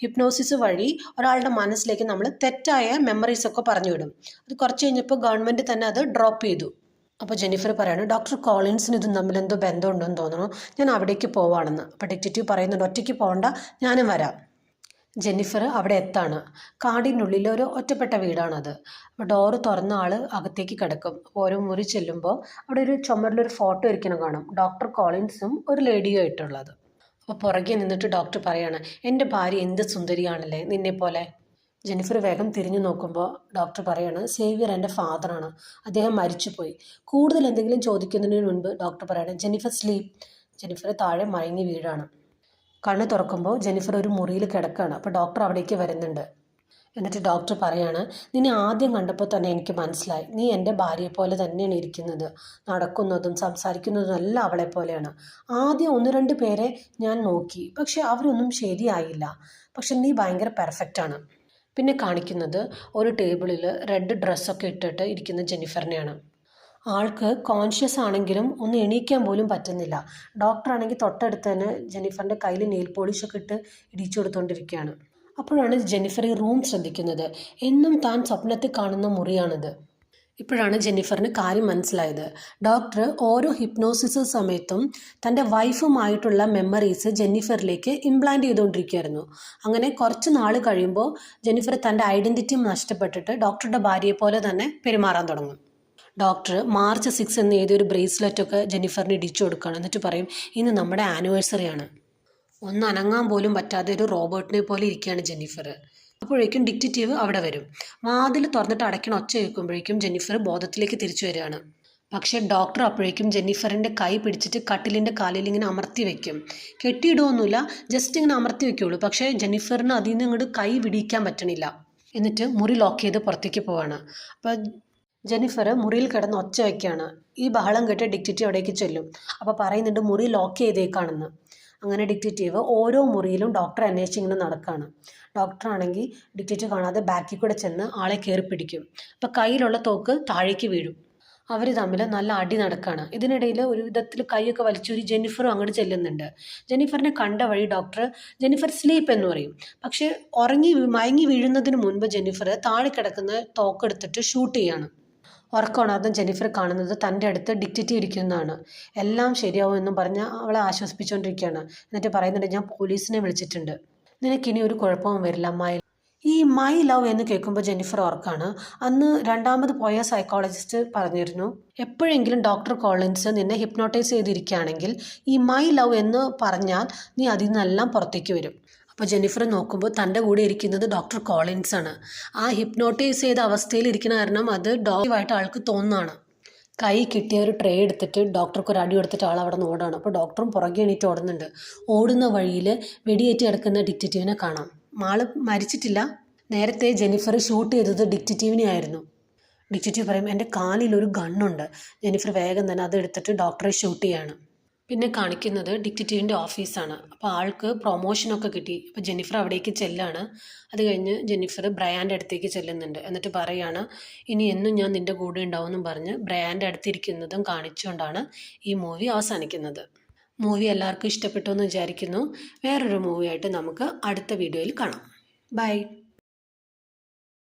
ഹിപ്നോസിസ് വഴി ഒരാളുടെ മനസ്സിലേക്ക് നമ്മൾ തെറ്റായ മെമ്മറീസൊക്കെ പറഞ്ഞു വിടും. അത് കുറച്ച് കഴിഞ്ഞപ്പോൾ ഗവൺമെൻറ് തന്നെ അത് ഡ്രോപ്പ് ചെയ്തു. അപ്പോൾ ജെന്നിഫർ പറയാണ് ഡോക്ടർ കോളിൻസിന് ഇതും തമ്മിൽ എന്തോ ബന്ധമുണ്ടെന്ന് തോന്നുന്നു, ഞാൻ അവിടേക്ക് പോവാണെന്ന്. അപ്പോൾ ഡിറ്റക്റ്റീവ് പറയുന്നുണ്ട് ഒറ്റയ്ക്ക് പോകണ്ട, ഞാനും വരാം. ജെന്നിഫർ അവിടെ എത്താണ്. കാടിനുള്ളിൽ ഒരു ഒറ്റപ്പെട്ട വീടാണത്. അപ്പോൾ ഡോറ് തുറന്ന ആൾ അകത്തേക്ക് കിടക്കും. ഓരോ മുറി ചെല്ലുമ്പോൾ അവിടെ ഒരു ചുമരിലൊരു ഫോട്ടോ ഇരിക്കണം കാണും, ഡോക്ടർ കോളിൻസും ഒരു ലേഡിയും ആയിട്ടുള്ളത്. അപ്പോൾ പുറകെ നിന്നിട്ട് ഡോക്ടർ പറയാണ് എൻ്റെ ഭാര്യ എന്ത് സുന്ദരിയാണല്ലേ നിന്നെപ്പോലെ. ജെന്നിഫർ വേഗം തിരിഞ്ഞു നോക്കുമ്പോൾ ഡോക്ടർ പറയാണ് സേവിയർ എൻ്റെ ഫാദറാണ്, അദ്ദേഹം മരിച്ചുപോയി. കൂടുതൽ എന്തെങ്കിലും ചോദിക്കുന്നതിന് മുൻപ് ഡോക്ടർ പറയാണ് ജെന്നിഫർ സ്ലീപ്പ്. ജെന്നിഫർ താഴെ മയങ്ങി വീഴാണ്. കണ്ണ് തുറക്കുമ്പോൾ ജെന്നിഫർ ഒരു മുറിയിൽ കിടക്കുകയാണ്. അപ്പോൾ ഡോക്ടർ അവിടേക്ക് വരുന്നുണ്ട്. എന്നിട്ട് ഡോക്ടർ പറയാണ് നിന്നെ ആദ്യം കണ്ടപ്പോൾ തന്നെ എനിക്ക് മനസ്സിലായി, നീ എൻ്റെ ഭാര്യയെപ്പോലെ തന്നെയാണ് ഇരിക്കുന്നത്, നടക്കുന്നതും സംസാരിക്കുന്നതും എല്ലാം അവളെ പോലെയാണ്. ആദ്യം 1-2 പേരെ ഞാൻ നോക്കി, പക്ഷെ അവരൊന്നും ശരിയായില്ല, പക്ഷെ നീ ഭയങ്കര പെർഫെക്റ്റാണ്. പിന്നെ കാണിക്കുന്നത് ഒരു ടേബിളിൽ റെഡ് ഡ്രസ്സൊക്കെ ഇട്ടിട്ട് ഇരിക്കുന്ന ജെന്നിഫറിനെയാണ്. ആൾക്ക് കോൺഷ്യസ് ആണെങ്കിലും ഒന്ന് എണീക്കാൻ പോലും പറ്റുന്നില്ല. ഡോക്ടറാണെങ്കിൽ തൊട്ടടുത്ത് തന്നെ ജെന്നിഫറിൻ്റെ കയ്യിൽ നെയിൽ പോളിഷൊക്കെ ഇട്ട് ഇടിച്ചു കൊടുത്തുകൊണ്ടിരിക്കുകയാണ്. അപ്പോഴാണ് ജെന്നിഫർ ഈ റൂം ശ്രദ്ധിക്കുന്നത്. എന്നും താൻ സ്വപ്നത്തിൽ കാണുന്ന മുറിയാണിത്. ഇപ്പോഴാണ് ജെന്നിഫറിന് കാര്യം മനസ്സിലായത്. ഡോക്ടർ ഓരോ ഹിപ്നോസിസ് സമയത്തും തൻ്റെ വൈഫുമായിട്ടുള്ള മെമ്മറീസ് ജെന്നിഫറിലേക്ക് ഇംപ്ലാന്റ് ചെയ്തുകൊണ്ടിരിക്കുകയായിരുന്നു. അങ്ങനെ കുറച്ച് നാൾ കഴിയുമ്പോൾ ജെന്നിഫർ തൻ്റെ ഐഡൻറ്റിറ്റി നഷ്ടപ്പെട്ടിട്ട് ഡോക്ടറുടെ ഭാര്യയെ പോലെ തന്നെ പെരുമാറാൻ തുടങ്ങും. ഡോക്ടർ March 6 എന്ന് എഴുതിയൊരു ബ്രേസ്ലെറ്റൊക്കെ ജെന്നിഫറിന് ഇടിച്ചു കൊടുക്കുകയാണ്. എന്നിട്ട് പറയും ഇന്ന് നമ്മുടെ ആനിവേഴ്സറിയാണ്. ഒന്ന് അനങ്ങാൻ പോലും പറ്റാതെ ഒരു റോബോട്ടിനെ പോലെ ഇരിക്കുകയാണ് ജെന്നിഫർ. അപ്പോഴേക്കും ഡിറ്റക്റ്റീവ് അവിടെ വരും. വാതിൽ തുറന്നിട്ട് അടയ്ക്കണ ഒച്ച കേൾക്കുമ്പോഴേക്കും ജെന്നിഫർ ബോധത്തിലേക്ക് തിരിച്ചു വരികയാണ്. പക്ഷേ ഡോക്ടർ അപ്പോഴേക്കും ജെന്നിഫറിൻ്റെ കൈ പിടിച്ചിട്ട് കട്ടിലിൻ്റെ കാലിൽ ഇങ്ങനെ അമർത്തി വെക്കും. കെട്ടിയിടുകയൊന്നുമില്ല, ജസ്റ്റ് ഇങ്ങനെ അമർത്തി വെക്കുകയുള്ളൂ. പക്ഷേ ജെന്നിഫറിന് അതിൽ നിന്ന് ഇങ്ങോട്ട് കൈ പിടിക്കാൻ പറ്റണില്ല. എന്നിട്ട് മുറി ലോക്ക് ചെയ്ത് പുറത്തേക്ക് പോവാണ്. അപ്പോൾ ജെന്നിഫർ മുറിയിൽ കിടന്ന് ഒച്ച വയ്ക്കുകയാണ്. ഈ ബഹളം കേട്ട് ഡിറ്റക്റ്റീവ് അവിടേക്ക് ചെല്ലും. അപ്പോൾ പറയുന്നുണ്ട് മുറി ലോക്ക് ചെയ്തേക്കാണെന്ന്. അങ്ങനെ ഡിറ്റക്റ്റീവ് ഓരോ മുറിയിലും ഡോക്ടറെ അന്വേഷിച്ച് ഇങ്ങനെ നടക്കുകയാണ്. ഡോക്ടറാണെങ്കിൽ ഡിറ്റക്റ്റീവ് കാണാതെ ബാക്കിൽ കൂടെ ചെന്ന് ആളെ കയറി പിടിക്കും. അപ്പോൾ കയ്യിലുള്ള തോക്ക് താഴേക്ക് വീഴും. അവർ തമ്മിൽ നല്ല അടി നടക്കുകയാണ്. ഇതിനിടയിൽ ഒരു വിധത്തിൽ കൈയൊക്കെ വലിച്ചൂരി ജെന്നിഫറും അങ്ങോട്ട് ചെല്ലുന്നുണ്ട്. ജെന്നിഫറിനെ കണ്ട വഴി ഡോക്ടർ ജെന്നിഫർ സ്ലീപ്പ് എന്ന് പറയും. പക്ഷേ മയങ്ങി വീഴുന്നതിന് മുൻപ് ജെന്നിഫർ താഴെ കിടക്കുന്ന തോക്കെടുത്തിട്ട് ഷൂട്ട് ചെയ്യാണ്. ഉറക്കമുണർന്ന ജെന്നിഫർ കാണുന്നത് തൻ്റെ അടുത്ത് ഡിക്റ്റേറ്റീവ് ഇരിക്കുന്നതാണ്. എല്ലാം ശരിയാവും എന്നും പറഞ്ഞ് അവളെ ആശ്വസിപ്പിച്ചുകൊണ്ടിരിക്കുകയാണ്. എന്നിട്ട് പറയുന്നുണ്ട്, ഞാൻ പോലീസിനെ വിളിച്ചിട്ടുണ്ട്, നിനക്കിനി ഒരു കുഴപ്പവും വരില്ല ഈ മൈ ലവ് എന്ന് കേൾക്കുമ്പോൾ ജെന്നിഫർ ഓർക്കാണ്, അന്ന് രണ്ടാമത് പോയ സൈക്കോളജിസ്റ്റ് പറഞ്ഞിരുന്നു, എപ്പോഴെങ്കിലും ഡോക്ടർ കോളിൻസ് നിന്നെ ഹിപ്നോട്ടൈസ് ചെയ്തിരിക്കുകയാണെങ്കിൽ ഈ മൈ ലവ് എന്ന് പറഞ്ഞാൽ നീ അതിൽ നിന്നെല്ലാം പുറത്തേക്ക് വരും. അപ്പോൾ ജെന്നിഫർ നോക്കുമ്പോൾ തൻ്റെ കൂടെ ഇരിക്കുന്നത് ഡോക്ടർ കോളിൻസ് ആണ്. ആ ഹിപ്നോട്ടൈസ് ചെയ്ത അവസ്ഥയിൽ ഇരിക്കുന്ന കാരണം അത് ഡോക്ടറായിട്ട് ആൾക്ക് തോന്നുന്നതാണ്. കൈ കിട്ടിയ ഒരു ട്രേ എടുത്തിട്ട് ഡോക്ടർക്ക് ഒരു അടി കൊടുത്തിട്ട് ആൾ അവിടെ നിന്ന് ഓടാണ്. അപ്പോൾ ഡോക്ടറും പുറകെ എണീറ്റ് ഓടുന്നുണ്ട്. ഓടുന്ന വഴിയിൽ വെടിയേറ്റ് കിടക്കുന്ന ഡിക്റ്റേറ്റീവിനെ കാണാം. ആള് മരിച്ചിട്ടില്ല. നേരത്തെ ജെന്നിഫർ ഷൂട്ട് ചെയ്തത് ഡിക്റ്റേറ്റീവിനെ ആയിരുന്നു. ഡിക്റ്റേറ്റീവ് പറയും, എൻ്റെ കാലിൽ ഒരു ഗണ്ണുണ്ട്. ജെന്നിഫർ വേഗം തന്നെ അതെടുത്തിട്ട് ഡോക്ടറെ ഷൂട്ട് ചെയ്യാണ്. പിന്നെ കാണിക്കുന്നത് ഡിക്റ്റേറ്റീവിൻ്റെ ഓഫീസാണ്. അപ്പോൾ ആൾക്ക് പ്രൊമോഷനൊക്കെ കിട്ടി. അപ്പോൾ ജെന്നിഫർ അവിടേക്ക് ചെല്ലാണ്. അത് കഴിഞ്ഞ് ജെന്നിഫർ ബ്രയാൻ്റെ അടുത്തേക്ക് ചെല്ലുന്നുണ്ട്. എന്നിട്ട് പറയാണ്, ഇനി എന്നും ഞാൻ നിൻ്റെ കൂടെ ഉണ്ടാവുമെന്നും പറഞ്ഞ് ബ്രയാൻ്റെ അടുത്തിരിക്കുന്നതും കാണിച്ചുകൊണ്ടാണ് ഈ മൂവി അവസാനിക്കുന്നത്. മൂവി എല്ലാവർക്കും ഇഷ്ടപ്പെട്ടു എന്ന് വിചാരിക്കുന്നു. വേറൊരു മൂവിയായിട്ട് നമുക്ക് അടുത്ത വീഡിയോയിൽ കാണാം. ബൈ.